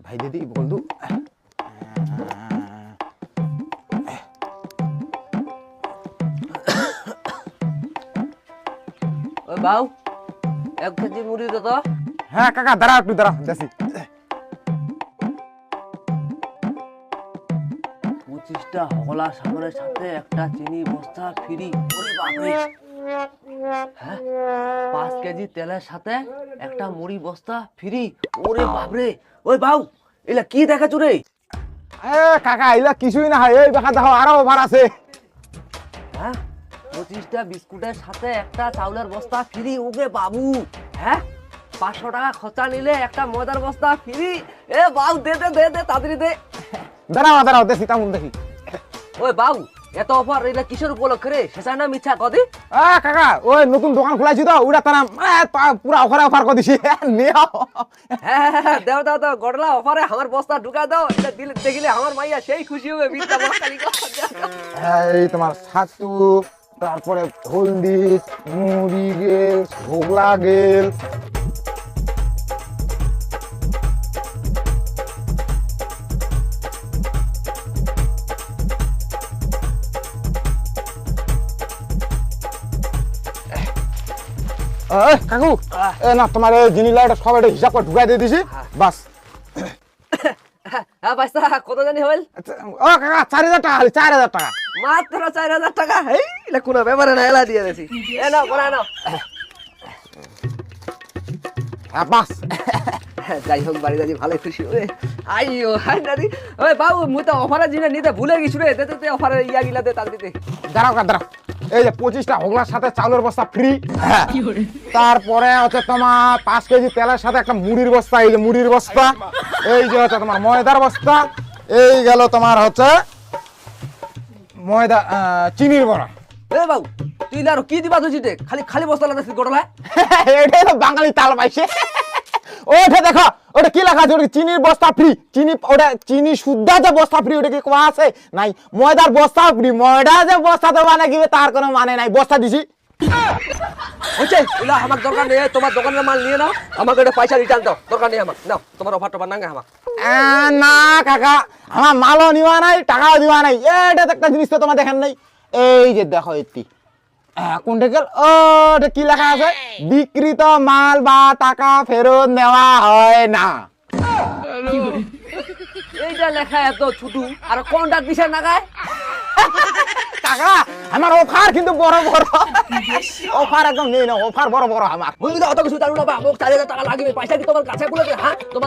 ভাই দিদি বন্ধু ওই বাউ 1 কেজি মুড়ি দে তো। হ্যাঁ কাকা দাঁড়াও একটু দাঁড়াও দেখি 25টা হলা সাগরের সাথে একটা চিনি বস্তা ফ্রি। ওরে বাপরে, হ্যাঁ 5 কেজি তেলের সাথে একটা মুড়ি বস্তা ফ্রি। ওরে বাপরে, ওই বাউ এলা কি দেখাচ্ছ রে? কাকা এগুলা কিছুই না হয়, এই দেখা দেখো আরো অফার আছে। হ্যাঁ 25টা বিস্কুটের সাথে একটা চাউলের বস্তা ফ্রি। ওকে বাবু, হ্যাঁ 500 টাকা খরচা নিলে একটা ময়দার বস্তা ফ্রি। এ বাউ দে দে দে দে তাড়াতাড়ি দে। দাঁড়াও দাঁড়াও দেখি তেমন দেখি। ওই বাউ এত অফার এটা কিসের উপলক্ষে রে? শেষা না মিছা কদি? কাকা ওই নতুন দোকান খোলাইছি তো ওটা তারা পুরা অফারে অফার করে দিছি নিও। হ্যাঁ দাও দাও দাও, গড়লা অফারে আমার বস্তা ঢুকা দাও। এটা দিলে দেখিলে আমার মাইয়া সেই খুশি হবে। বিদ্যা বস্তা লিখো। এই তোমার ছাতু, তারপরে হলদি, মুড়ি গেল, ভোগলা গেল। কাকু না তোমার এই জিনিসটা এটা সব এটা হিসাব করে ঢুকাই দিয়ে দিছি বাস। হ্যাঁ পয়সা কত জানি হইল? ও কাকা 4000 টাকা, 4000 টাকা মাত্র 4000 টাকা। এই এটা কোনো ব্যাপারে না, এলা দিয়ে দিছি। এ নাও কোনা নাও। বাস। যাই হোক বাড়ি দাদি ভালো খুশি হবে। আইও হাই দাদি। ওই বাবু মুই তো অফারের জিনিস নিতে ভুলে গেছি রে। দে দে অফারের ইয়া গিলা দে তাড়াতাড়ি দে। দাঁড়াও দাঁড়াও, এই যে 25টা হোগলার সাথে চাউলের বস্তা ফ্রি। তারপরে হচ্ছে তোমার 5 কেজি তেলের সাথে একটা মুড়ির বস্তা, এই যে মুড়ির বস্তা, এই যে হচ্ছে তোমার ময়দার বস্তা, এই গেল তোমার হচ্ছে ময়দা চিনির বড়া। এ বাবু তুই আর কি দিবা তুই দে, খালি খালি বস্তা লাগাছিস গোটলা। এটাই তো বাঙালি তাল পাইছে। ওটা দেখো ওটা কি লেখা আছে, ওটা চিনির বস্তা ফ্রি। চিনি ওটা চিনি শুদ্ধ যে বস্তা ফ্রি ওটা কি কোয়া আছে নাই? ময়দার বস্তা ফ্রি, ময়দা যে বস্তা তো মানে কি তার কোনো মানে নাই, বস্তা দিছি। হচ্ছে এলা আমার দরকার নেই। তোমার দোকানের মাল নিয়ে নাও, আমাকে এটা পয়সা রিটার্ন দাও। দরকার নেই আমার, নাও তোমার অফার টফার নাঙ্গে আমার। না কাকা আমার মালও নিবা নাই, টাকাও দিবা নাই। এটা তো একটা জিনিস তো তোমার দেখেন নাই, এই যে দেখো এটি কোনটা গেল, ওটা কি লেখা আছে, বিক্রিত মাল বা টাকা ফেরত নেওয়া হয় না। এইটা লেখা এত ছুটু আর কোনটা দিছে নাগায়? কাকা আমার অফার কিন্তু বড় বড় অফার, একদম নেই না অফার বড় বড় আমার। মুই তো অত কিছু জানো না বা মোক 4000 টাকা লাগবে। পয়সা কি তোমার কাছে বলে? হ্যাঁ তোমার